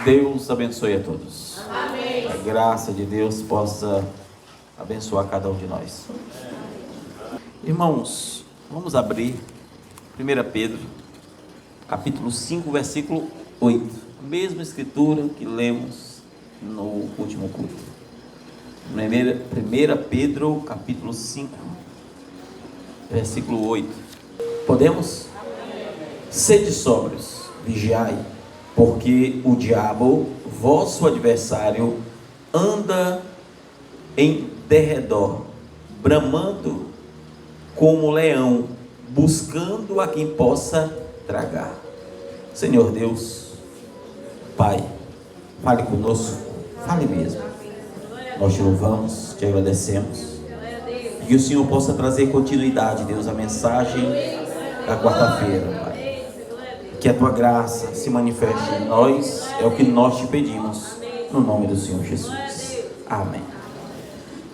Deus abençoe a todos. Amém. A graça de Deus possa abençoar cada um de nós. Irmãos, vamos abrir 1 Pedro, capítulo 5, versículo 8. A mesma escritura que lemos no último culto. 1 Pedro, capítulo 5, versículo 8. Podemos? Sede sóbrios, vigiai, porque o diabo, vosso adversário, anda em derredor, bramando como leão, buscando a quem possa tragar. Senhor Deus, Pai, fale conosco, fale mesmo. Nós te louvamos, te agradecemos, e que o Senhor possa trazer continuidade, Deus, à mensagem da quarta-feira, Pai. Que a tua graça se manifeste em nós, é o que nós te pedimos, no nome do Senhor Jesus. Amém.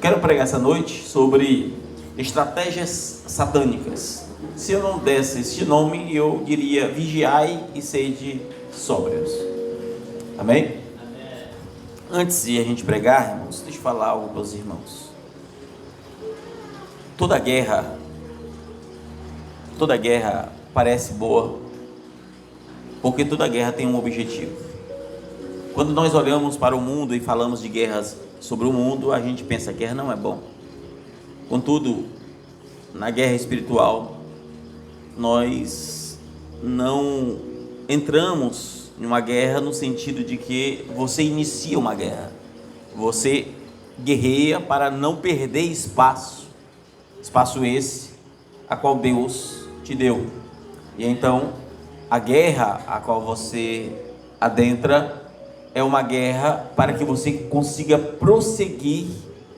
Quero pregar essa noite sobre estratégias satânicas. Se eu não desse este nome, eu diria: vigiai e sede sóbrios. Amém? Antes de a gente pregar, irmãos, deixa eu falar algo para os irmãos. Toda guerra parece boa, porque toda guerra tem um objetivo. Quando nós olhamos para o mundo e falamos de guerras sobre o mundo, a gente pensa que guerra não é bom. Contudo, na guerra espiritual, nós não entramos em uma guerra no sentido de que você inicia uma guerra. Você guerreia para não perder espaço esse a qual Deus te deu. E então, a guerra a qual você adentra é uma guerra para que você consiga prosseguir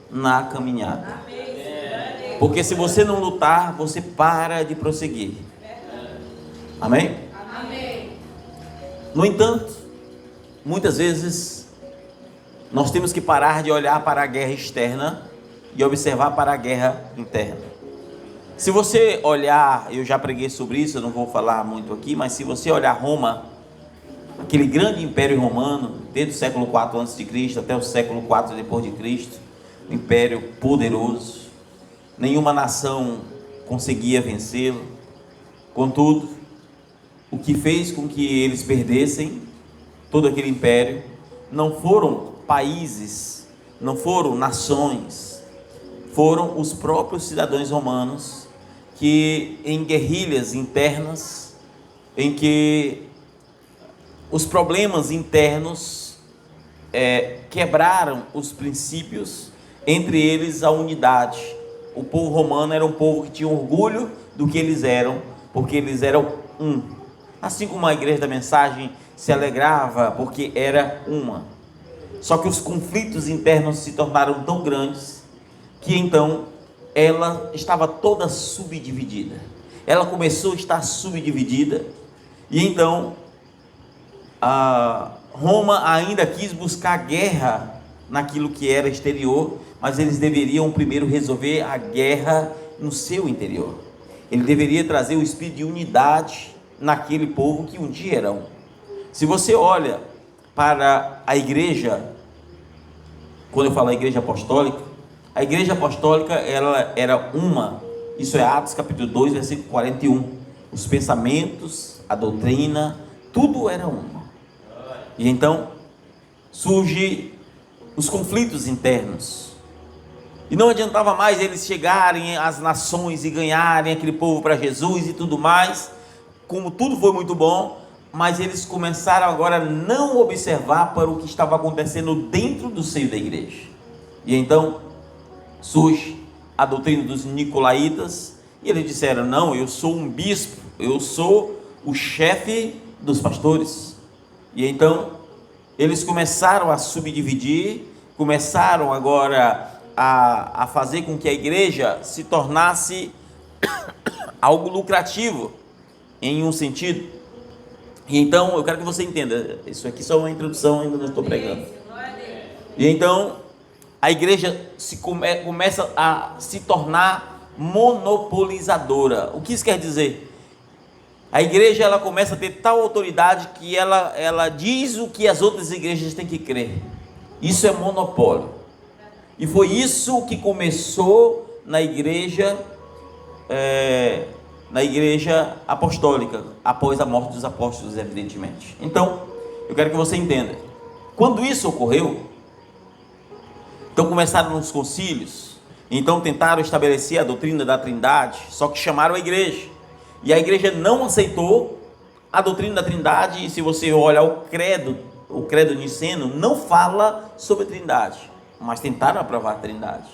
na caminhada. Porque se você não lutar, você para de prosseguir. Amém? Amém. No entanto, muitas vezes nós temos que parar de olhar para a guerra externa e observar para a guerra interna. Se você olhar, eu já preguei sobre isso, eu não vou falar muito aqui, mas se você olhar Roma, aquele grande império romano, desde o século 4 a.C. até o século 4 depois de Cristo, um império poderoso, nenhuma nação conseguia vencê-lo. Contudo, o que fez com que eles perdessem todo aquele império não foram países, não foram nações, foram os próprios cidadãos romanos que, em guerrilhas internas, em que os problemas internos quebraram os princípios, entre eles a unidade. O povo romano era um povo que tinha orgulho do que eles eram, porque eles eram um. Assim como a igreja da mensagem se alegrava porque era uma. Só que os conflitos internos se tornaram tão grandes que então ela estava toda subdividida. Ela começou a estar subdividida, e então Roma ainda quis buscar guerra naquilo que era exterior, mas eles deveriam primeiro resolver a guerra no seu interior. Ele deveria trazer o espírito de unidade naquele povo que um dia era um. Se você olha para a igreja, quando eu falo a igreja apostólica ela era uma. Isso é Atos capítulo 2, versículo 41. Os pensamentos, a doutrina, tudo era uma. E então surgem os conflitos internos, e não adiantava mais eles chegarem às nações e ganharem aquele povo para Jesus e tudo mais. Como tudo foi muito bom, mas eles começaram agora a não observar para o que estava acontecendo dentro do seio da igreja. E então surge a doutrina dos nicolaítas, e eles disseram: não, eu sou um bispo, eu sou o chefe dos pastores. E então eles começaram a subdividir, começaram agora a fazer com que a igreja se tornasse algo lucrativo, em um sentido. E então eu quero que você entenda, isso aqui só é uma introdução, ainda não estou pregando. E então a igreja começa a se tornar monopolizadora. O que isso quer dizer? A igreja ela começa a ter tal autoridade que ela diz o que as outras igrejas têm que crer. Isso é monopólio. E foi isso que começou na igreja apostólica, após a morte dos apóstolos, evidentemente. Então, eu quero que você entenda. Quando isso ocorreu, então começaram os concílios, então tentaram estabelecer a doutrina da Trindade, só que chamaram a igreja. E a igreja não aceitou a doutrina da Trindade, e se você olhar o credo niceno não fala sobre a Trindade, mas tentaram aprovar a Trindade.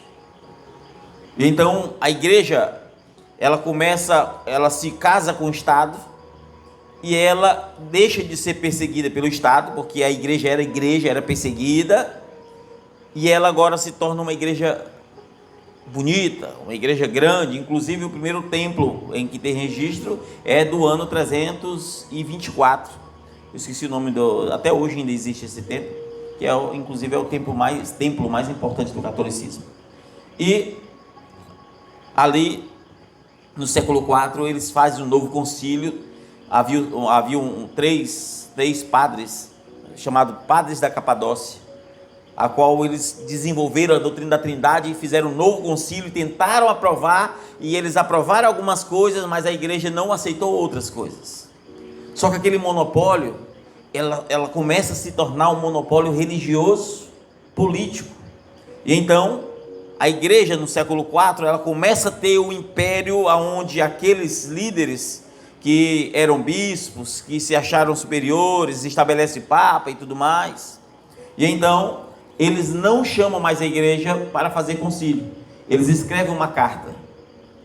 E então a igreja, ela se casa com o Estado, e ela deixa de ser perseguida pelo Estado, porque a igreja era perseguida, e ela agora se torna uma igreja bonita, uma igreja grande. Inclusive o primeiro templo em que tem registro é do ano 324. Eu esqueci o nome até hoje ainda existe esse templo, que inclusive é o templo mais importante do catolicismo. E ali no século IV eles fazem um novo concílio. Haviam três padres chamados Padres da Capadócia, a qual eles desenvolveram a doutrina da Trindade e fizeram um novo concílio e tentaram aprovar, e eles aprovaram algumas coisas, mas a igreja não aceitou outras coisas. Só que aquele monopólio, ela começa a se tornar um monopólio religioso, político. E então, a igreja no século IV, ela começa a ter o império onde aqueles líderes que eram bispos, que se acharam superiores, estabelece papa e tudo mais. E então eles não chamam mais a igreja para fazer concílio. Eles escrevem uma carta.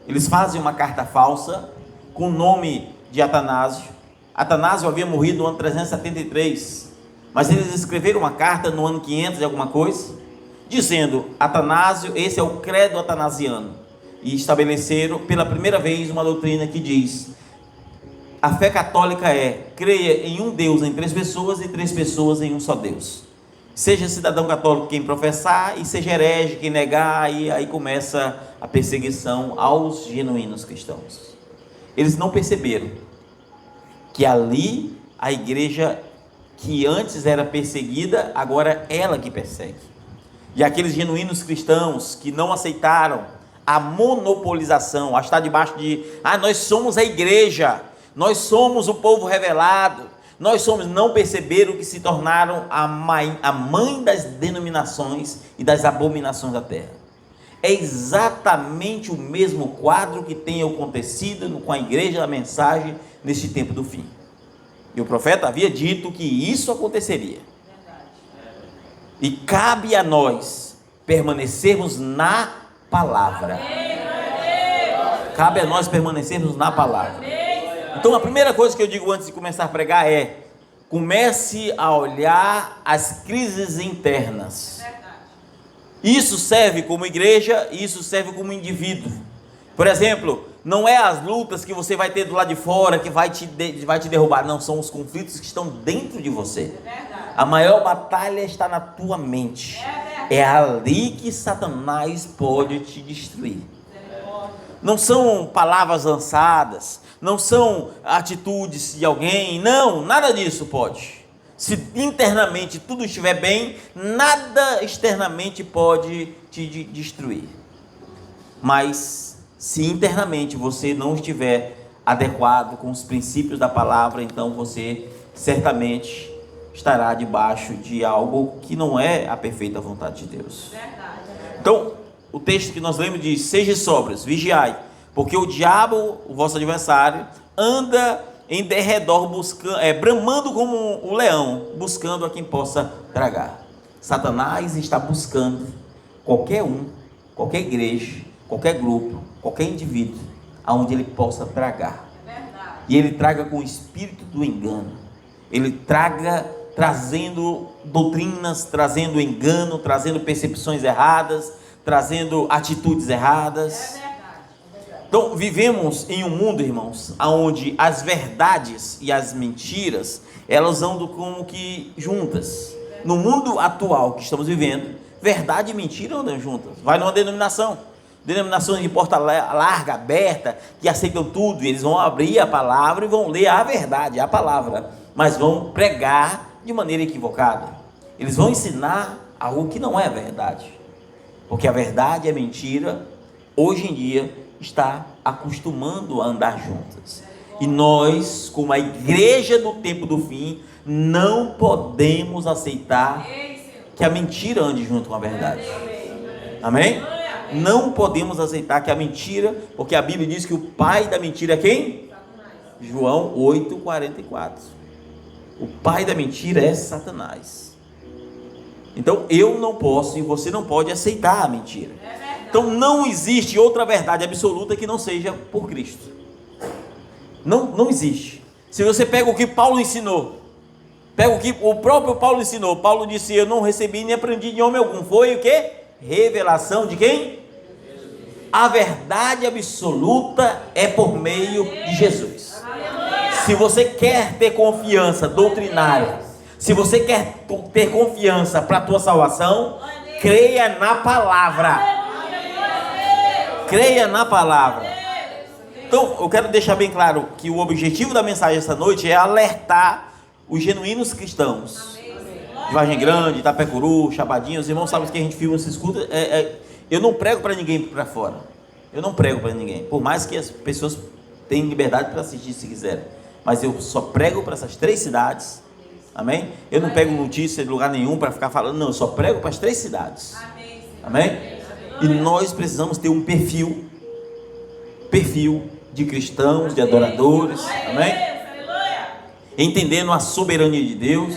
Eles fazem uma carta falsa com o nome de Atanásio. Atanásio havia morrido no ano 373, mas eles escreveram uma carta no ano 500 e alguma coisa, dizendo: Atanásio, esse é o credo atanasiano. E estabeleceram pela primeira vez uma doutrina que diz: a fé católica creia em um Deus em 3 pessoas e 3 pessoas em um só Deus. Seja cidadão católico quem professar, e seja herege quem negar, e aí começa a perseguição aos genuínos cristãos. Eles não perceberam que ali a igreja que antes era perseguida, agora é ela que persegue. E aqueles genuínos cristãos que não aceitaram a monopolização, a estar debaixo de, nós somos a igreja, nós somos o povo revelado, não perceberam que se tornaram a mãe das denominações e das abominações da terra. É exatamente o mesmo quadro que tem acontecido com a igreja da mensagem neste tempo do fim. E o profeta havia dito que isso aconteceria. E cabe a nós permanecermos na palavra. Cabe a nós permanecermos na palavra. Então a primeira coisa que eu digo antes de começar a pregar é: comece a olhar as crises internas. Isso serve como igreja, isso serve como indivíduo. Por exemplo, não é as lutas que você vai ter do lado de fora que vai te derrubar, não, são os conflitos que estão dentro de você. A maior batalha está na tua mente. É ali que Satanás pode te destruir. Não são palavras lançadas, não são atitudes de alguém, não, nada disso pode. Se internamente tudo estiver bem, nada externamente pode te destruir. Mas se internamente você não estiver adequado com os princípios da palavra, então você certamente estará debaixo de algo que não é a perfeita vontade de Deus. Então, o texto que nós lemos diz: sejam sóbrios, vigiai, porque o diabo, o vosso adversário, anda em derredor bramando como o leão, buscando a quem possa tragar. Satanás está buscando qualquer igreja, qualquer grupo, qualquer indivíduo, aonde ele possa tragar. E ele traga com o espírito do engano. Ele traga trazendo doutrinas, trazendo engano, trazendo percepções erradas, trazendo atitudes erradas. Então vivemos em um mundo, irmãos, onde as verdades e as mentiras, elas andam como que juntas. No mundo atual que estamos vivendo, verdade e mentira andam juntas. Vai numa denominação, denominações de porta larga, aberta, que aceitam tudo, eles vão abrir a palavra e vão ler a verdade, a palavra, mas vão pregar de maneira equivocada. Eles vão ensinar algo que não é verdade, porque a verdade e a mentira, hoje em dia, está acostumando a andar juntas. E nós, como a igreja do tempo do fim, não podemos aceitar que a mentira ande junto com a verdade. Amém? Não podemos aceitar que a mentira, porque a Bíblia diz que o pai da mentira é quem? João 8,44. O pai da mentira é Satanás. Então eu não posso e você não pode aceitar a mentira. Então não existe outra verdade absoluta que não seja por Cristo. Não existe. Se você pega o que Paulo ensinou, pega o que o próprio Paulo ensinou, Paulo disse: eu não recebi nem aprendi de homem algum. Foi o que? Revelação de quem? A verdade absoluta é por meio de Jesus. Se você quer ter confiança doutrinária, se você quer ter confiança para a tua salvação, creia na palavra. Creia na palavra. Então, eu quero deixar bem claro que o objetivo da mensagem esta noite é alertar os genuínos cristãos de Vargem Grande, Itapecuru, Chapadinha. Os irmãos sabem que a gente filma, se escuta. Eu não prego para ninguém para fora. Eu não prego para ninguém, por mais que as pessoas tenham liberdade para assistir se quiserem, mas eu só prego para essas 3 cidades. Amém? Eu não pego notícia de lugar nenhum para ficar falando, não, eu só prego para as 3 cidades. Amém? E nós precisamos ter um perfil de cristãos, de adoradores. Amém? Entendendo a soberania de Deus,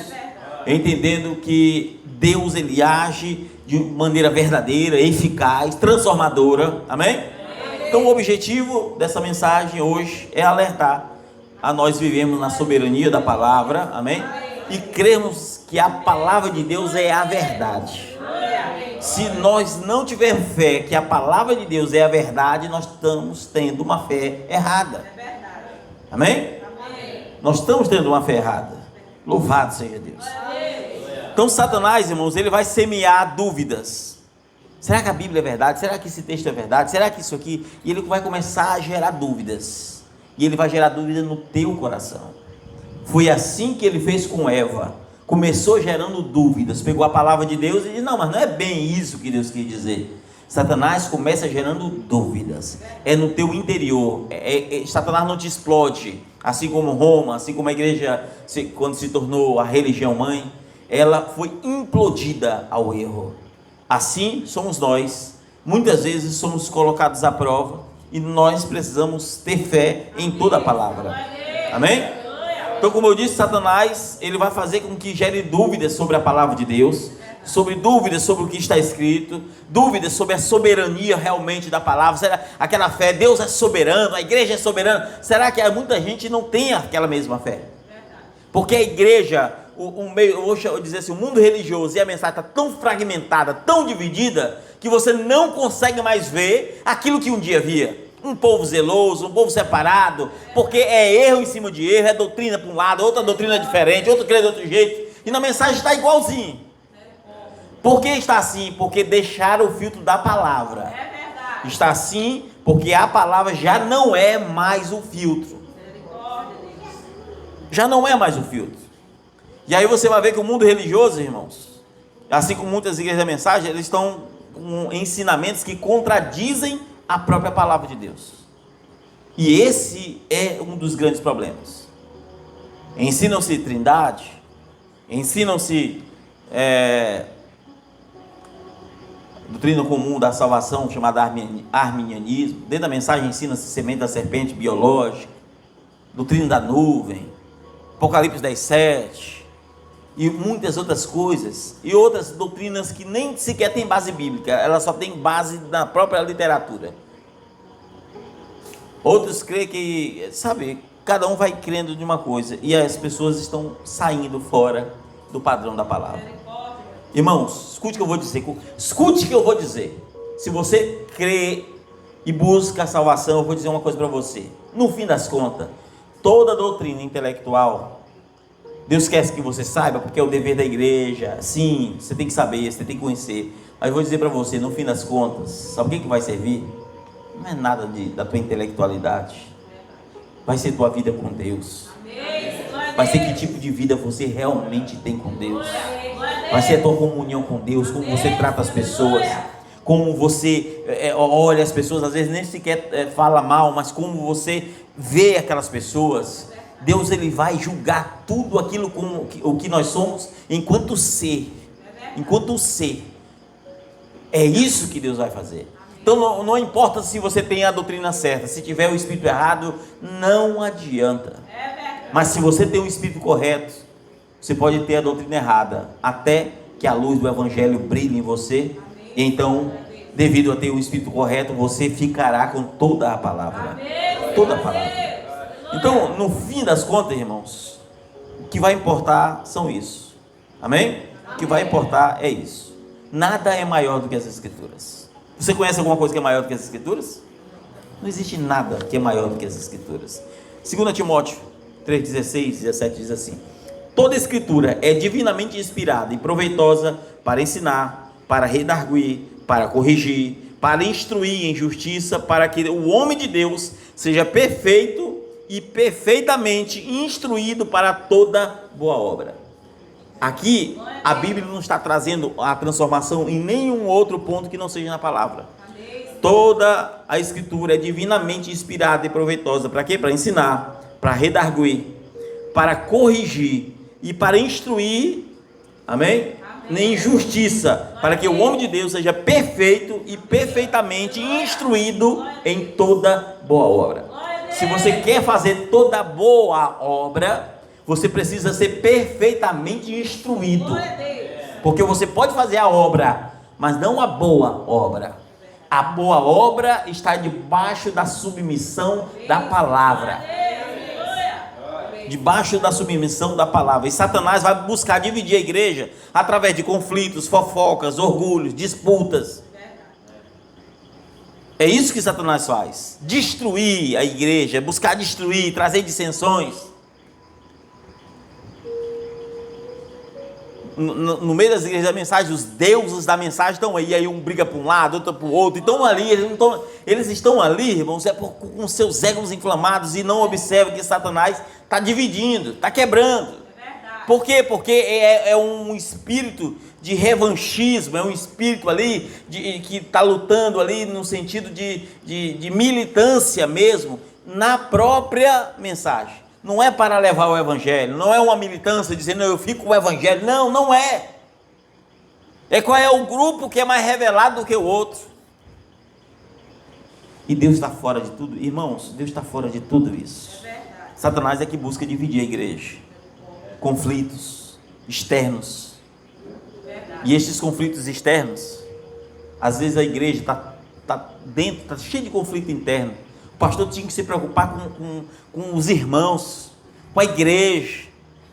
entendendo que Deus ele age de maneira verdadeira, eficaz, transformadora. Amém? Então o objetivo dessa mensagem hoje é alertar a nós vivemos na soberania da palavra. Amém? E cremos que a palavra de Deus é a verdade. Se nós não tivermos fé que a palavra de Deus é a verdade, nós estamos tendo uma fé errada. Amém? Nós estamos tendo uma fé errada. Louvado seja Deus. Então Satanás, irmãos, ele vai semear dúvidas. Será que a Bíblia é verdade? Será que esse texto é verdade? Será que isso aqui? E ele vai começar a gerar dúvidas. E ele vai gerar dúvida no teu coração. Foi assim que ele fez com Eva. Começou gerando dúvidas, pegou a palavra de Deus e disse: não, mas não é bem isso que Deus quis dizer. Satanás começa gerando dúvidas, é no teu interior. Satanás não te explode, assim como Roma, assim como a igreja, quando se tornou a religião mãe, ela foi implodida ao erro. Assim somos nós, muitas vezes somos colocados à prova e nós precisamos ter fé em toda a palavra. Amém? Então, como eu disse, Satanás, ele vai fazer com que gere dúvidas sobre a palavra de Deus, sobre dúvidas sobre o que está escrito, dúvidas sobre a soberania realmente da palavra. Será aquela fé, Deus é soberano, a igreja é soberana? Será que muita gente não tem aquela mesma fé? Porque a igreja, eu vou dizer assim, o mundo religioso e a mensagem está tão fragmentada, tão dividida, que você não consegue mais ver aquilo que um dia via. Um povo zeloso, um povo separado, porque é erro em cima de erro, é doutrina para um lado, outra doutrina diferente, outro crê de outro jeito, e na mensagem está igualzinho. Por que está assim? Porque deixaram o filtro da palavra. Está assim porque a palavra já não é mais o filtro. Já não é mais o filtro. E aí você vai ver que o mundo religioso, irmãos, assim como muitas igrejas da mensagem, eles estão com ensinamentos que contradizem a própria palavra de Deus. E esse é um dos grandes problemas. Ensinam-se trindade, ensinam-se doutrina comum da salvação, chamada arminianismo. Dentro da mensagem ensina-se semente da serpente biológica, doutrina da nuvem, Apocalipse 10:7 e muitas outras coisas, e outras doutrinas que nem sequer tem base bíblica, ela só tem base na própria literatura. Outros creem que, sabe, cada um vai crendo de uma coisa, e as pessoas estão saindo fora do padrão da palavra. Irmãos, escute o que eu vou dizer, se você crê e busca a salvação, eu vou dizer uma coisa para você, no fim das contas, toda doutrina intelectual, Deus quer que você saiba, porque é o dever da igreja. Sim, você tem que saber, você tem que conhecer. Mas eu vou dizer para você, no fim das contas, sabe o que vai servir? não é nada da tua intelectualidade. Vai ser tua vida com Deus. Vai ser que tipo de vida você realmente tem com Deus. Vai ser a tua comunhão com Deus, como você trata as pessoas, como você olha as pessoas, às vezes nem sequer fala mal, mas como você vê aquelas pessoas. Deus, ele vai julgar tudo aquilo o que nós somos enquanto ser. Enquanto ser. É isso que Deus vai fazer. Então não importa se você tem a doutrina certa, se tiver o espírito errado, não adianta. Mas se você tem o espírito correto, você pode ter a doutrina errada, até que a luz do evangelho brilhe em você. E então, devido a ter o espírito correto, você ficará com toda a palavra. Toda a palavra. Então, no fim das contas, irmãos, o que vai importar são isso. Amém? O que vai importar é isso. Nada é maior do que as Escrituras. Você conhece alguma coisa que é maior do que as Escrituras? Não existe nada que é maior do que as Escrituras. 2 Timóteo 3,16, 17 diz assim: toda Escritura é divinamente inspirada e proveitosa para ensinar, para redarguir, para corrigir, para instruir em justiça, para que o homem de Deus seja perfeito e perfeitamente instruído para toda boa obra. Aqui, a Bíblia não está trazendo a transformação em nenhum outro ponto que não seja na palavra. Toda a Escritura é divinamente inspirada e proveitosa. Para quê? Para ensinar, para redarguir, para corrigir e para instruir, amém? Em justiça, para que o homem de Deus seja perfeito e perfeitamente instruído em toda boa obra. Se você quer fazer toda boa obra, você precisa ser perfeitamente instruído, porque você pode fazer a obra, mas não a boa obra. A boa obra está debaixo da submissão da palavra, debaixo da submissão da palavra. E Satanás vai buscar dividir a igreja através de conflitos, fofocas, orgulhos, disputas. É isso que Satanás faz: destruir a igreja, buscar destruir, trazer dissensões. No meio das igrejas da mensagem, os deuses da mensagem estão aí um briga para um lado, outro para o outro, então ali, eles estão ali, irmãos, com seus egos inflamados, e não observam que Satanás está dividindo, está quebrando. Por quê? Porque é um espírito de revanchismo, é um espírito ali que está lutando ali no sentido de militância mesmo, na própria mensagem. Não é para levar o evangelho, não é uma militância dizendo eu fico com o evangelho, não é. É qual é o grupo que é mais revelado do que o outro. E Deus está fora de tudo, irmãos, Deus está fora de tudo isso. Satanás é que busca dividir a igreja, conflitos externos. E estes conflitos externos, às vezes a igreja está dentro, está cheia de conflito interno. O pastor tinha que se preocupar com os irmãos, com a igreja,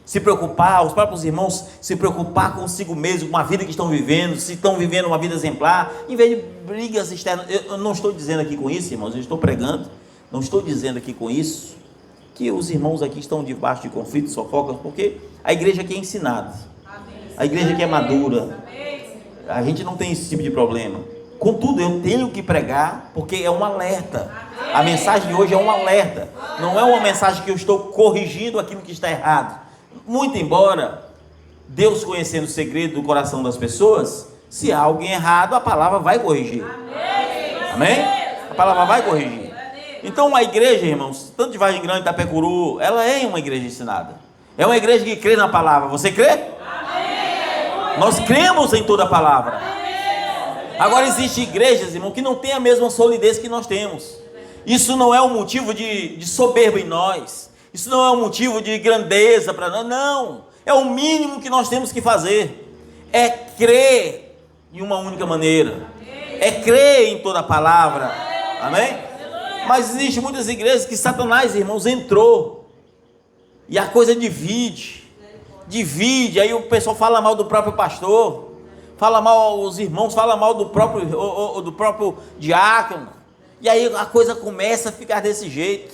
se preocupar, os próprios irmãos se preocupar consigo mesmo, com a vida que estão vivendo, se estão vivendo uma vida exemplar, em vez de brigas externas. Eu não estou dizendo aqui com isso, irmãos, eu estou pregando, não estou dizendo aqui com isso que os irmãos aqui estão debaixo de conflitos, fofocas, porque a igreja aqui é ensinada, a igreja aqui é madura, a gente não tem esse tipo de problema. Contudo, eu tenho que pregar, porque é um alerta. A mensagem de hoje é um alerta, não é uma mensagem que eu estou corrigindo aquilo que está errado. Muito embora Deus, conhecendo o segredo do coração das pessoas, se há alguém errado, a palavra vai corrigir. Amém? A palavra vai corrigir. Então a igreja, irmãos, tanto de Vargem Grande, Itapecuru, ela é uma igreja ensinada. É uma igreja que crê na palavra. Você crê? Amém. Nós cremos em toda a palavra. Agora existem igrejas, irmão, que não têm a mesma solidez que nós temos. Isso não é um motivo de soberba em nós. Isso não é um motivo de grandeza para nós. Não. É o mínimo que nós temos que fazer. É crer em uma única maneira. É crer em toda a palavra. Amém? Mas existem muitas igrejas que Satanás, irmãos, entrou. E a coisa divide. Aí o pessoal fala mal do próprio pastor. Fala mal, os irmãos falam mal do próprio diácono. E aí a coisa começa a ficar desse jeito.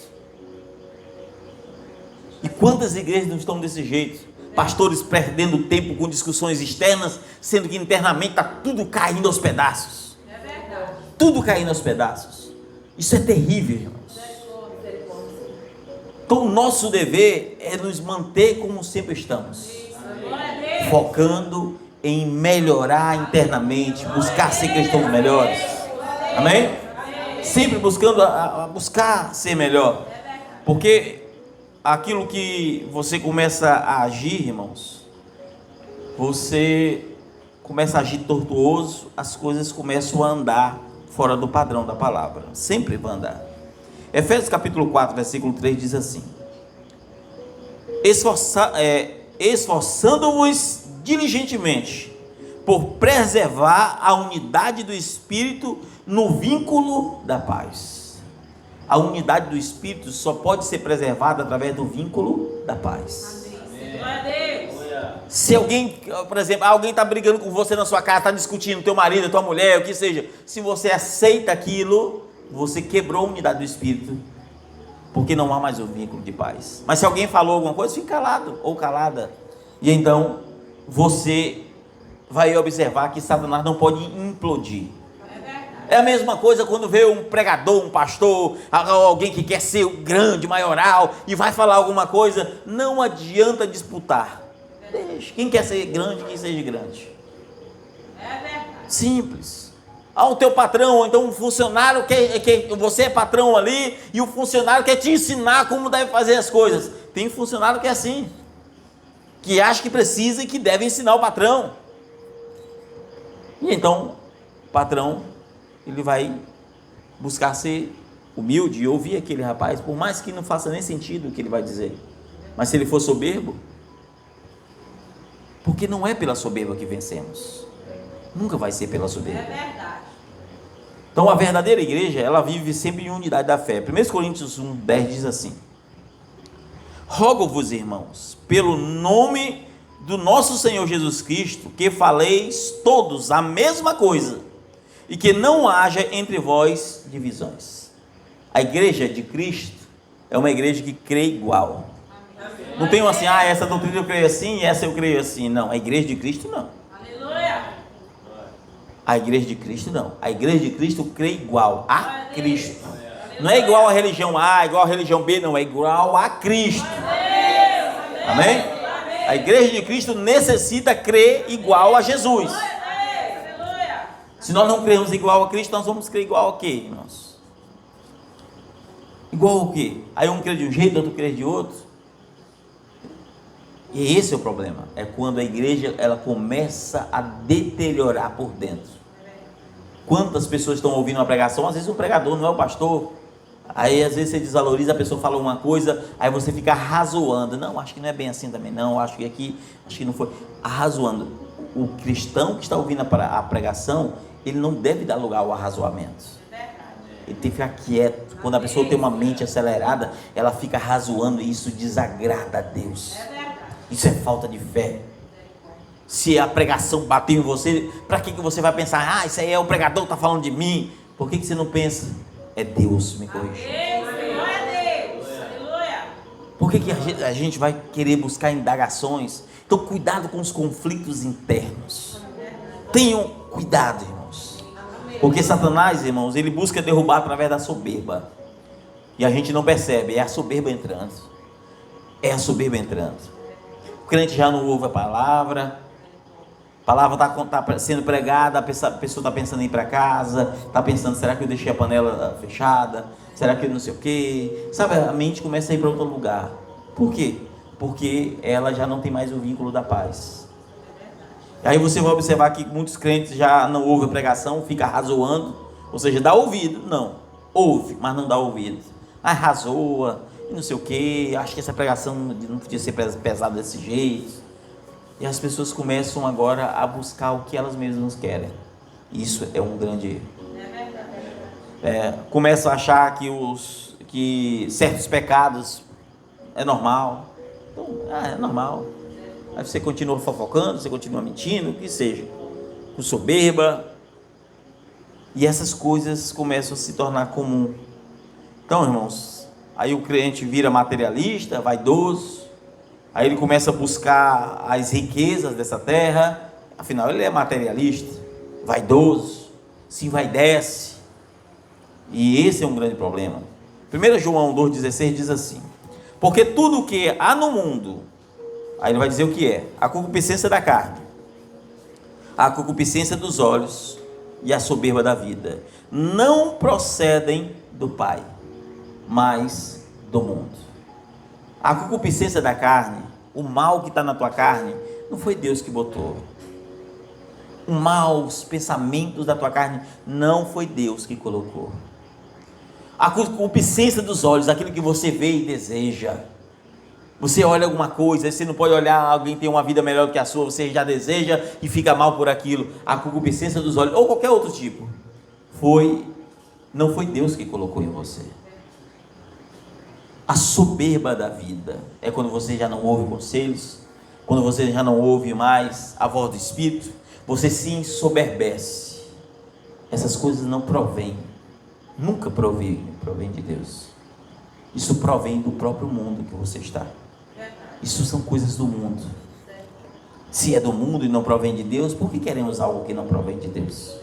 E quantas igrejas não estão desse jeito? Pastores perdendo tempo com discussões externas, sendo que internamente está tudo caindo aos pedaços. Tudo caindo aos pedaços. Isso é terrível, irmãos. Então o nosso dever é nos manter como sempre estamos, focando em melhorar internamente, buscar ser cristãos melhores. Amém? Sempre buscando buscar ser melhor, porque aquilo que você começa a agir, irmãos, você começa a agir tortuoso, as coisas começam a andar fora do padrão da palavra, sempre vai andar. Efésios capítulo 4, versículo 3 diz assim: esforçando-vos diligentemente por preservar a unidade do Espírito no vínculo da paz. A unidade do Espírito só pode ser preservada através do vínculo da paz. Se alguém, por exemplo, alguém está brigando com você na sua casa, está discutindo, teu marido, tua mulher, o que seja, se você aceita aquilo, você quebrou a unidade do Espírito, porque não há mais o vínculo de paz. Mas se alguém falou alguma coisa, fique calado ou calada, e então você vai observar que Satanás não pode implodir. É a mesma coisa quando vê um pregador, um pastor, alguém que quer ser grande, maioral, e vai falar alguma coisa, não adianta disputar. Deixa, quem quer ser grande, quem seja grande. Simples. O teu patrão, ou então um funcionário, que você é patrão ali, e o funcionário quer te ensinar como deve fazer as coisas. Tem funcionário que é assim, que acha que precisa e que deve ensinar o patrão. E então, o patrão, ele vai buscar ser humilde e ouvir aquele rapaz, por mais que não faça nem sentido o que ele vai dizer. Mas se ele for soberbo, porque não é pela soberba que vencemos, nunca vai ser pela soberba. É verdade. Então a verdadeira igreja, ela vive sempre em unidade da fé. 1 Coríntios 1:10 diz assim: rogo-vos, irmãos, pelo nome do nosso Senhor Jesus Cristo, que faleis todos a mesma coisa, e que não haja entre vós divisões. A igreja de Cristo é uma igreja que crê igual. Não tem assim, essa doutrina eu creio assim e essa eu creio assim. Não, a igreja de Cristo não. Aleluia. A igreja de Cristo não. A igreja de Cristo crê igual a Cristo. Não é igual a religião A, igual a religião B, não. É igual a Cristo. Amém? A igreja de Cristo necessita crer igual a Jesus. Se nós não cremos igual a Cristo, nós vamos crer igual a quê, irmãos? Igual ao quê? Aí um crê de um jeito, outro crê de outro. E esse é o problema, é quando a igreja ela começa a deteriorar por dentro. Quantas pessoas estão ouvindo uma pregação, às vezes o pregador não é o pastor, aí às vezes você desvaloriza, a pessoa fala uma coisa, aí você fica arrazoando, não, acho que não é bem assim também, não, acho que não foi, arrazoando. O cristão que está ouvindo a pregação, ele não deve dar lugar ao arrazoamento, ele tem que ficar quieto. Quando a pessoa tem uma mente acelerada, ela fica arrazoando, e isso desagrada a Deus. Isso é falta de fé. Se a pregação bateu em você, para que você vai pensar, isso aí é o pregador que está falando de mim? Por que você não pensa, é Deus me corrigindo? Por que a gente vai querer buscar indagações? Então cuidado com os conflitos internos. Tenham cuidado, irmãos. Porque Satanás, irmãos, ele busca derrubar através da soberba. E a gente não percebe, é a soberba entrando. É a soberba entrando. O crente já não ouve a palavra está sendo pregada, a pessoa está pensando em ir para casa, está pensando, será que eu deixei a panela fechada? Será que eu não sei o quê? Sabe, a mente começa a ir para outro lugar. Por quê? Porque ela já não tem mais o vínculo da paz. Aí você vai observar que muitos crentes já não ouvem a pregação, fica razoando, ou seja, dá ouvido, não, ouve, mas não dá ouvido. Razoa, e não sei o que, acho que essa pregação não podia ser pesada desse jeito. E as pessoas começam agora a buscar o que elas mesmas querem. Isso é um grande erro. Começam a achar que certos pecados é normal. Então, é normal. Aí você continua fofocando, você continua mentindo, o que seja, com soberba. E essas coisas começam a se tornar comum. Então, irmãos, aí o crente vira materialista, vaidoso. Aí ele começa a buscar as riquezas dessa terra. Afinal, ele é materialista, vaidoso, se envaidece. E esse é um grande problema. 1 João 2,16 diz assim: porque tudo o que há no mundo, aí ele vai dizer o que é: a concupiscência da carne, a concupiscência dos olhos e a soberba da vida, não procedem do Pai, mas do mundo. A concupiscência da carne, o mal que está na tua carne, não foi Deus que botou. O mal, os pensamentos da tua carne, não foi Deus que colocou. A concupiscência dos olhos, aquilo que você vê e deseja. Você olha alguma coisa, você não pode olhar, alguém tem uma vida melhor do que a sua, você já deseja e fica mal por aquilo. A concupiscência dos olhos, ou qualquer outro tipo, não foi Deus que colocou em você. A soberba da vida é quando você já não ouve conselhos, quando você já não ouve mais a voz do Espírito, você se ensoberbece. Essas coisas não provêm, nunca provém de Deus. Isso provém do próprio mundo que você está. Isso são coisas do mundo. Se é do mundo e não provém de Deus, por que queremos algo que não provém de Deus?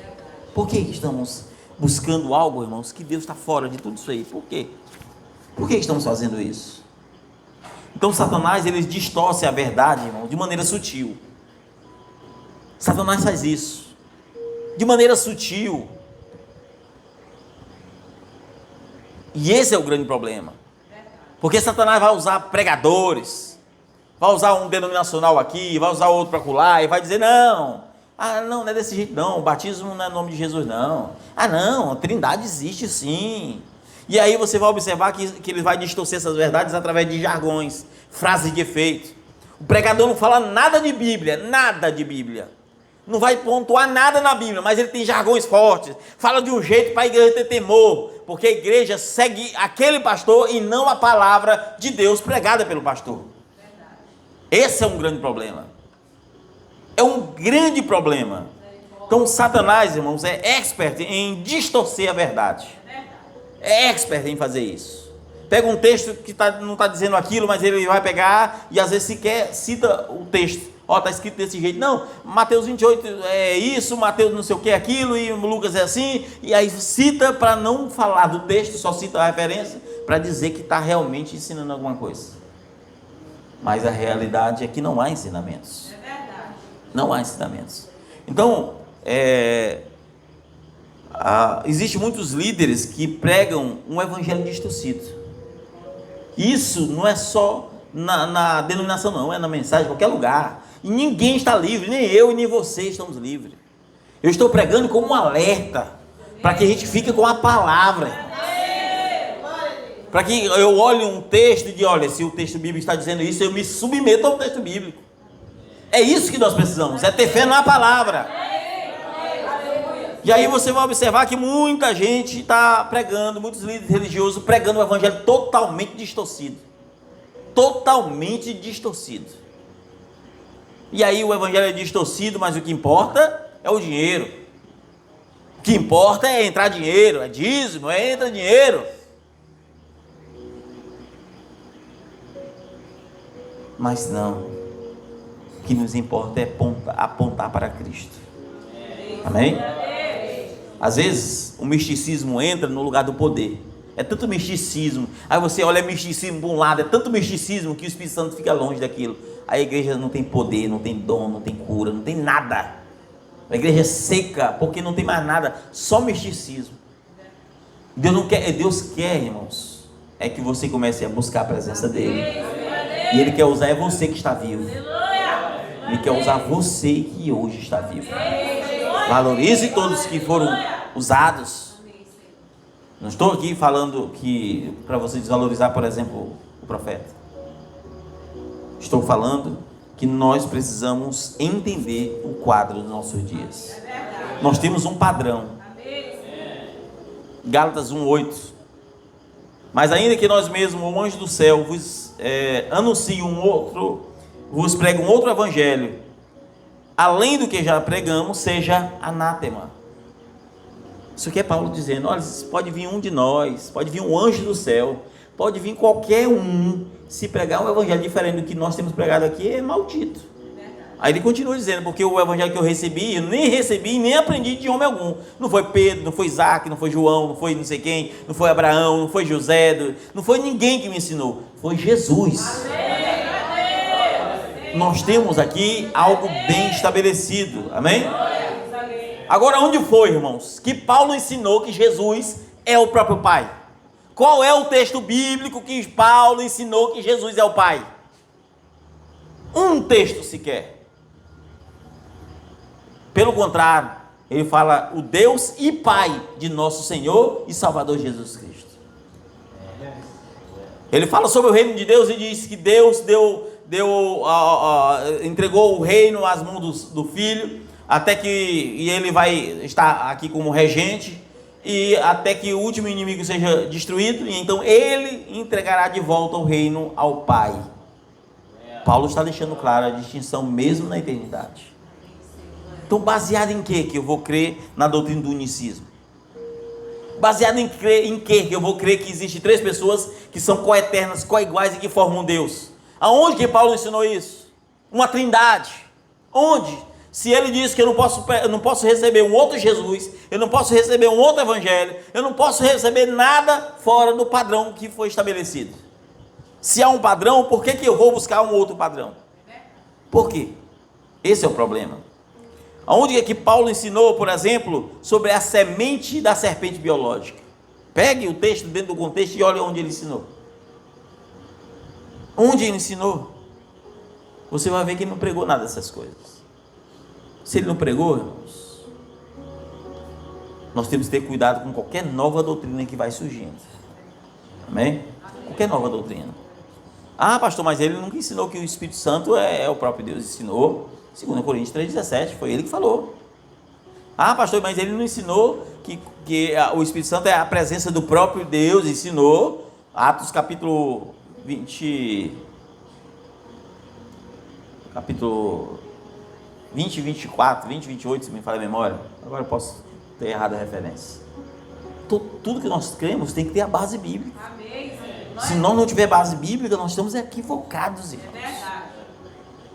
Por que estamos buscando algo, irmãos, que Deus está fora de tudo isso aí? Por quê? Por que estamos fazendo isso? Então Satanás, ele distorce a verdade, irmão, de maneira sutil. Satanás faz isso de maneira sutil. E esse é o grande problema. Porque Satanás vai usar pregadores, vai usar um denominacional aqui, vai usar outro para colar, e vai dizer: não é desse jeito não, o batismo não é nome de Jesus não. Não, a Trindade existe sim. E aí você vai observar que ele vai distorcer essas verdades através de jargões, frases de efeito. O pregador não fala nada de Bíblia, não vai pontuar nada na Bíblia, mas ele tem jargões fortes, fala de um jeito para a igreja ter temor, porque a igreja segue aquele pastor e não a palavra de Deus pregada pelo pastor. Esse é um grande problema. É um grande problema. Então Satanás, irmãos, é expert em distorcer a verdade. É expert em fazer isso. Pega um texto que não está dizendo aquilo, mas ele vai pegar e às vezes sequer cita o texto. Está escrito desse jeito. Não, Mateus 28 é isso, Mateus não sei o que é aquilo, e Lucas é assim. E aí cita para não falar do texto, só cita a referência, para dizer que está realmente ensinando alguma coisa. Mas a realidade é que não há ensinamentos. É verdade. Não há ensinamentos. Então, existem muitos líderes que pregam um evangelho distorcido. Isso não é só na denominação não, é na mensagem, em qualquer lugar. E ninguém está livre, nem eu e nem você estamos livres. Eu estou pregando como um alerta, para que a gente fique com a palavra. Para que eu olhe um texto e diga: olha, se o texto bíblico está dizendo isso, eu me submeto ao texto bíblico. É isso que nós precisamos, é ter fé na palavra. E aí você vai observar que muita gente está pregando, muitos líderes religiosos pregando o evangelho totalmente distorcido. Totalmente distorcido. E aí o evangelho é distorcido, mas o que importa é o dinheiro. O que importa é entrar dinheiro, é dízimo, entra dinheiro. Mas não. O que nos importa é apontar para Cristo. Amém? Às vezes o misticismo entra no lugar do poder. É tanto misticismo. Aí você olha misticismo para um lado, é tanto misticismo que o Espírito Santo fica longe daquilo. A igreja não tem poder, não tem dom, não tem cura, não tem nada. A igreja é seca, porque não tem mais nada, só misticismo. Deus quer, irmãos, é que você comece a buscar a presença dele. E ele quer usar você que está vivo. Ele quer usar você que hoje está vivo. Valorize todos que foram usados. Não estou aqui falando que para você desvalorizar, por exemplo, o profeta. Estou falando que nós precisamos entender o quadro dos nossos dias. Nós temos um padrão. Gálatas 1:8. Mas ainda que nós mesmos, o anjo do céu, vos anuncie vos pregue um outro evangelho, além do que já pregamos, seja anátema. Isso aqui é Paulo dizendo: olha, pode vir um de nós, pode vir um anjo do céu, pode vir qualquer um, se pregar um evangelho diferente do que nós temos pregado aqui, é maldito. Aí ele continua dizendo, porque o evangelho que eu recebi, eu nem recebi, nem aprendi de homem algum. Não foi Pedro, não foi Isaac, não foi João, não foi não sei quem, não foi Abraão, não foi José, não foi ninguém que me ensinou, foi Jesus. Nós temos aqui algo bem estabelecido, amém? Agora, onde foi, irmãos, que Paulo ensinou que Jesus é o próprio Pai? Qual é o texto bíblico que Paulo ensinou que Jesus é o Pai? Um texto sequer. Pelo contrário, ele fala o Deus e Pai de nosso Senhor e Salvador Jesus Cristo. Ele fala sobre o reino de Deus e diz que Deus entregou o reino às mãos do Filho, até que ele vai estar aqui como regente, e até que o último inimigo seja destruído, e então ele entregará de volta o reino ao Pai. Paulo está deixando clara a distinção mesmo na eternidade. Então, baseado em que eu vou crer na doutrina do unicismo? Baseado em que eu vou crer que existem três pessoas que são coeternas, coiguais e que formam Deus? Aonde que Paulo ensinou isso? Uma trindade. Onde? Se ele diz que eu não posso receber um outro Jesus, eu não posso receber um outro evangelho, eu não posso receber nada fora do padrão que foi estabelecido. Se há um padrão, por que eu vou buscar um outro padrão? Por quê? Esse é o problema. Aonde é que Paulo ensinou, por exemplo, sobre a semente da serpente biológica? Pegue o texto dentro do contexto e olhe onde ele ensinou. Onde ele ensinou? Você vai ver que ele não pregou nada dessas coisas. Se ele não pregou, irmãos, nós temos que ter cuidado com qualquer nova doutrina que vai surgindo. Amém? Qualquer nova doutrina. Ah, pastor, mas ele nunca ensinou que o Espírito Santo é o próprio Deus. Ensinou. 2 Coríntios 3,17, foi ele que falou. Ah, pastor, mas ele não ensinou que o Espírito Santo é a presença do próprio Deus. Ensinou. Atos capítulo 20, 24, 20, 28, se me falha a memória. Agora eu posso ter errado a referência. Tudo que nós cremos tem que ter a base bíblica. Se nós não tiver base bíblica, nós estamos equivocados, irmãos. É verdade.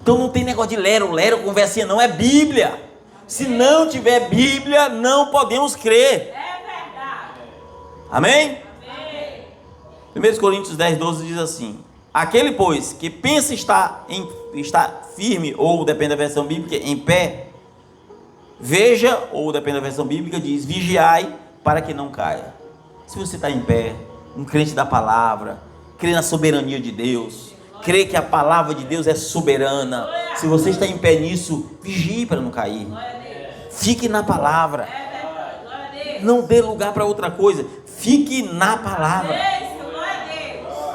Então não tem negócio de lero, conversinha, não, é Bíblia. Se não tiver Bíblia, não podemos crer. É verdade. Amém? Amém. 1 Coríntios 10, 12 diz assim: aquele, pois, que pensa estar firme, ou depende da versão bíblica, em pé, veja, ou depende da versão bíblica, diz, vigiai para que não caia. Se você está em pé, um crente da palavra, crê na soberania de Deus, crê que a palavra de Deus é soberana, se você está em pé nisso, vigie para não cair. Fique na palavra. Não dê lugar para outra coisa. Fique na palavra.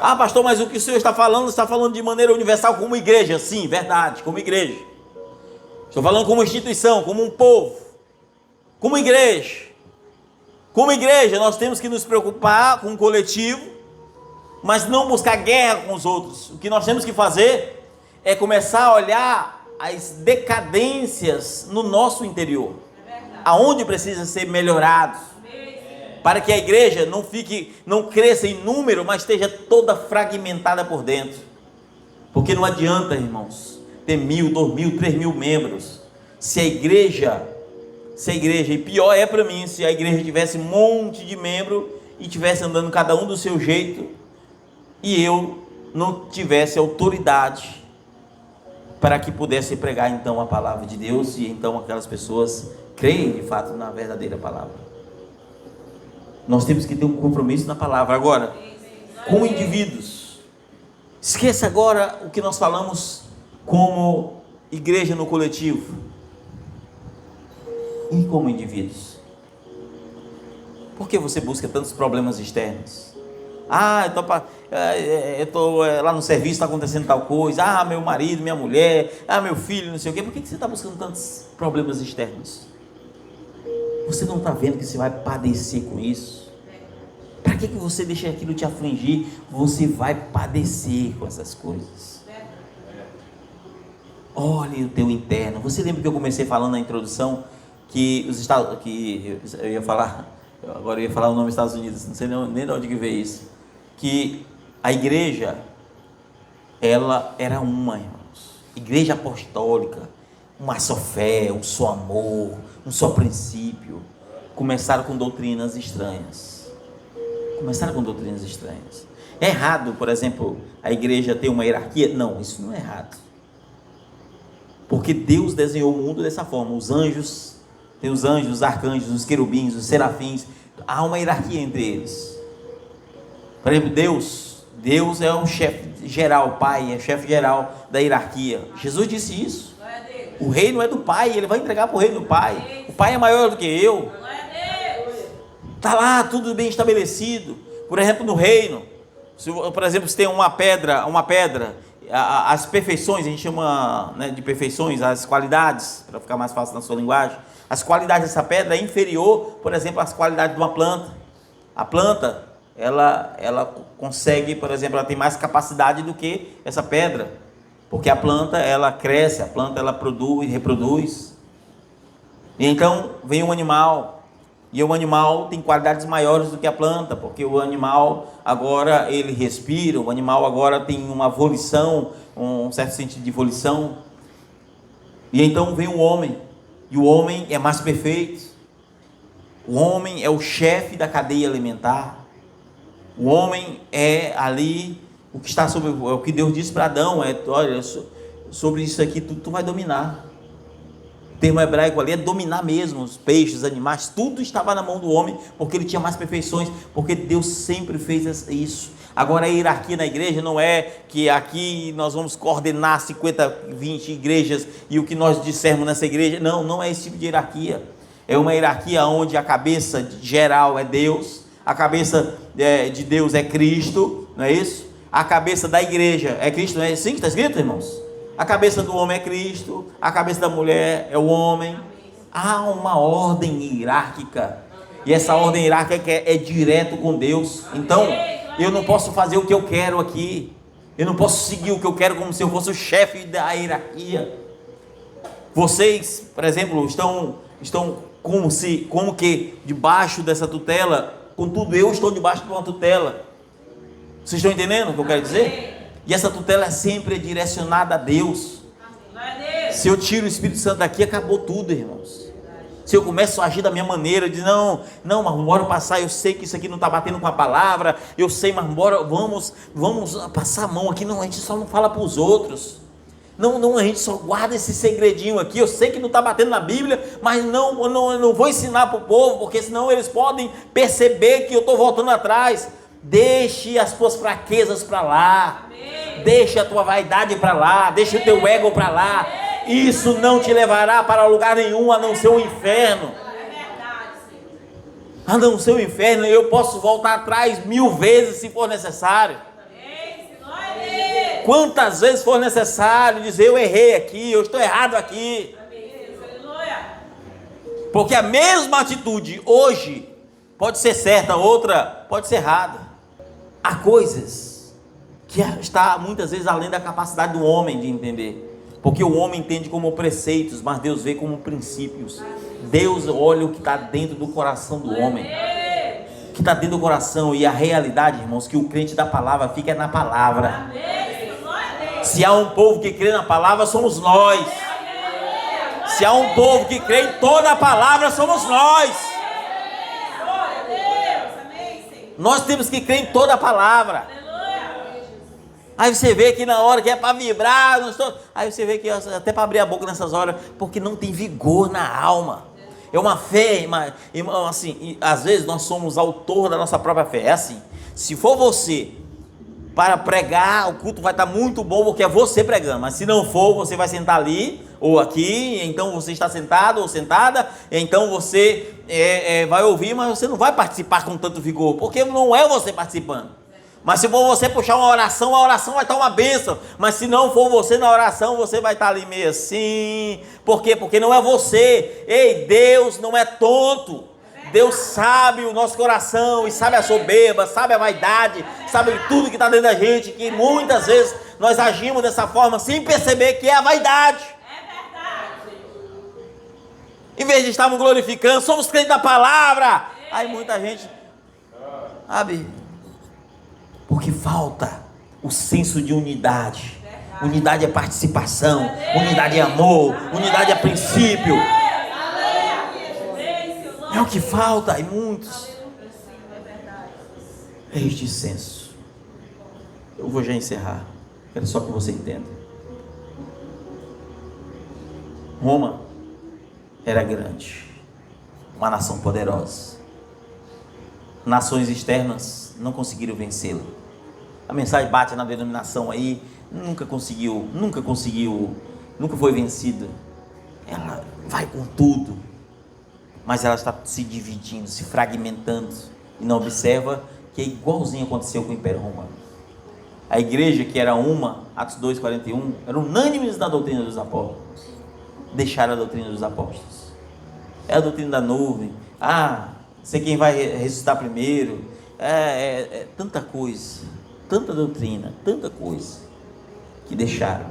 Ah, pastor, mas o que o senhor está falando de maneira universal como igreja. Sim, verdade, como igreja. Estou falando como instituição, como um povo, como igreja. Como igreja, nós temos que nos preocupar com o coletivo, mas não buscar guerra com os outros. O que nós temos que fazer é começar a olhar as decadências no nosso interior, aonde precisa ser melhorado, para que a igreja não cresça em número, mas esteja toda fragmentada por dentro. Porque não adianta, irmãos, ter 1.000, 2.000, 3.000 membros, se a igreja, e pior é para mim, se a igreja tivesse um monte de membro e tivesse andando cada um do seu jeito, e eu não tivesse autoridade para que pudesse pregar então a palavra de Deus, e então aquelas pessoas creem de fato na verdadeira palavra. Nós temos que ter um compromisso na palavra. Agora, com indivíduos, esqueça agora o que nós falamos como igreja no coletivo, e como indivíduos. Por que você busca tantos problemas externos? Ah, eu estou lá no serviço, está acontecendo tal coisa. Ah, meu marido, minha mulher, meu filho, não sei o quê. Por que você está buscando tantos problemas externos? Você não está vendo que você vai padecer com isso? Para que você deixa aquilo te afligir? Você vai padecer com essas coisas. Olhe o teu interno. Você lembra que eu comecei falando na introdução que eu ia falar o nome dos Estados Unidos, não sei nem de onde que veio isso, que a igreja, ela era uma, irmãos, igreja apostólica, uma só fé, um só amor, um só princípio. Começaram com doutrinas estranhas. É errado, por exemplo, a igreja ter uma hierarquia? Não, isso não é errado. Porque Deus desenhou o mundo dessa forma. Os anjos, tem os anjos, os arcanjos, os querubins, os serafins. Há uma hierarquia entre eles. Por exemplo, Deus é o chefe geral, o Pai é o chefe geral da hierarquia. Jesus disse isso. O reino é do Pai, ele vai entregar para o reino do Pai. O Pai é maior do que eu. Está lá tudo bem estabelecido. Por exemplo, no reino, por exemplo, se tem uma pedra, as perfeições, a gente chama, né, de perfeições, as qualidades, para ficar mais fácil na sua linguagem, as qualidades dessa pedra é inferior, por exemplo, às qualidades de uma planta. A planta, ela consegue, por exemplo, ela tem mais capacidade do que essa pedra, porque a planta, ela cresce, a planta, ela produz, reproduz. E então vem um animal, e o animal tem qualidades maiores do que a planta, porque o animal agora ele respira, o animal agora tem uma volição, um certo sentido de volição. E então vem o homem, e o homem é mais perfeito. O homem é o chefe da cadeia alimentar. O homem é ali o que está sobre, o que Deus disse para Adão, olha, sobre isso aqui tu vai dominar. O termo hebraico ali é dominar mesmo, os peixes, os animais, tudo estava na mão do homem, porque ele tinha mais perfeições, porque Deus sempre fez isso. Agora a hierarquia na igreja não é que aqui nós vamos coordenar 50, 20 igrejas e o que nós dissermos nessa igreja, não é esse tipo de hierarquia. É uma hierarquia onde a cabeça geral é Deus, a cabeça de Deus é Cristo, não é isso? A cabeça da igreja é Cristo, não é assim que está escrito, irmãos? A cabeça do homem é Cristo, a cabeça da mulher é o homem. Há uma ordem hierárquica, e essa ordem hierárquica é direto com Deus. Então, eu não posso fazer o que eu quero aqui, eu não posso seguir o que eu quero como se eu fosse o chefe da hierarquia. Vocês, por exemplo, estão como que debaixo dessa tutela, contudo eu estou debaixo de uma tutela. Vocês estão entendendo o que eu quero dizer? E essa tutela é sempre direcionada a Deus. Se eu tiro o Espírito Santo daqui, acabou tudo, irmãos. Se eu começo a agir da minha maneira, de não, mas bora passar, eu sei que isso aqui não está batendo com a palavra, eu sei, mas bora, vamos passar a mão aqui, não, a gente só não fala para os outros. Não, a gente só guarda esse segredinho aqui, eu sei que não está batendo na Bíblia, mas eu não vou ensinar para o povo, porque senão eles podem perceber que eu estou voltando atrás. Deixe as tuas fraquezas para lá. Amém. Deixe a tua vaidade para lá. Deixe o teu ego para lá. Isso não te levará para lugar nenhum, a não ser o inferno. A não ser o inferno. Eu posso voltar atrás 1000 vezes se for necessário. Quantas vezes for necessário dizer eu errei aqui, eu estou errado aqui. Porque a mesma atitude hoje pode ser certa, outra pode ser errada. Há coisas que está muitas vezes além da capacidade do homem de entender, porque o homem entende como preceitos, mas Deus vê como princípios. Deus olha o que está dentro do coração do homem, o que está dentro do coração. E a realidade, irmãos, que o crente da palavra fica na palavra. Se há um povo que crê na palavra, somos nós. Se há um povo que crê em toda a palavra, somos nós. Nós temos que crer em toda a palavra. Aí você vê que na hora que é para vibrar, aí você vê que até para abrir a boca nessas horas, porque não tem vigor na alma. É uma fé, assim, às vezes nós somos autor da nossa própria fé. É assim, se for você para pregar, o culto vai estar muito bom, porque é você pregando. Mas se não for, você vai sentar ali ou aqui, então você está sentado ou sentada, então você vai ouvir, mas você não vai participar com tanto vigor, porque não é você participando. Mas se for você puxar uma oração, a oração vai estar uma bênção. Mas se não for você na oração, você vai estar ali meio assim. Por quê? Porque não é você. Ei, Deus não é tonto. Deus sabe o nosso coração, e sabe a soberba, sabe a vaidade, sabe tudo que está dentro da gente, que muitas vezes nós agimos dessa forma sem perceber que é a vaidade. Em vez de estarmos glorificando, somos crentes da palavra. Aí muita gente, sabe, porque falta o senso de unidade, Unidade é participação, unidade é amor, unidade é princípio. É o que falta em muitos. É este senso. Eu vou já encerrar. Quero só que você entenda. Roma era grande, uma nação poderosa. Nações externas não conseguiram vencê-la. A mensagem bate na denominação aí, nunca foi vencida. Ela vai com tudo, mas ela está se dividindo, se fragmentando, e não observa que é igualzinho aconteceu com o Império Romano. A igreja, que era uma, Atos 2:41, eram unânimes na doutrina dos apóstolos, deixaram a doutrina dos apóstolos. É a doutrina da nuvem, sei quem vai ressuscitar primeiro, tanta coisa, tanta doutrina, tanta coisa, que deixaram.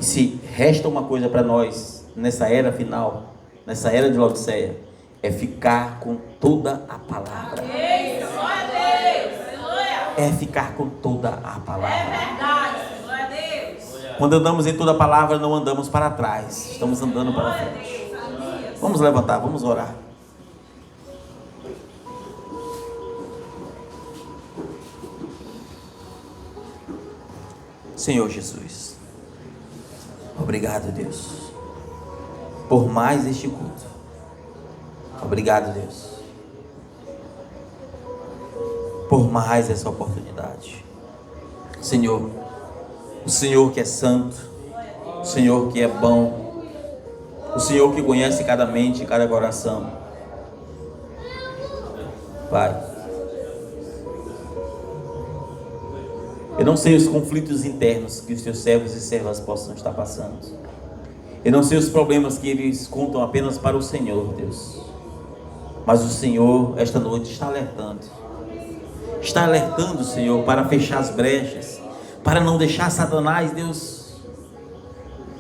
E se resta uma coisa para nós, nessa era final, nessa era de Laodiceia, é ficar com toda a palavra. É ficar com toda a palavra. É verdade, glória a Deus. Quando andamos em toda a palavra, não andamos para trás, estamos andando para frente. Vamos levantar, vamos orar. Senhor Jesus, obrigado, Deus, por mais este culto. Obrigado, Deus, por mais essa oportunidade. Senhor, o Senhor que é santo, o Senhor que é bom, o Senhor que conhece cada mente e cada coração. Pai, eu não sei os conflitos internos que os teus servos e servas possam estar passando. Eu não sei os problemas que eles contam apenas para o Senhor, Deus. Mas o Senhor, esta noite, está alertando. Está alertando, Senhor, para fechar as brechas, para não deixar Satanás, Deus,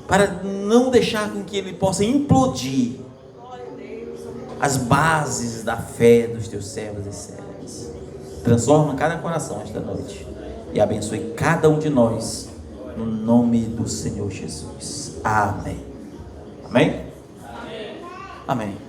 para não deixar com que ele possa implodir as bases da fé dos teus servos e servas. Transforma cada coração esta noite e abençoe cada um de nós, no nome do Senhor Jesus. Amém. Amém? Amém. Amém.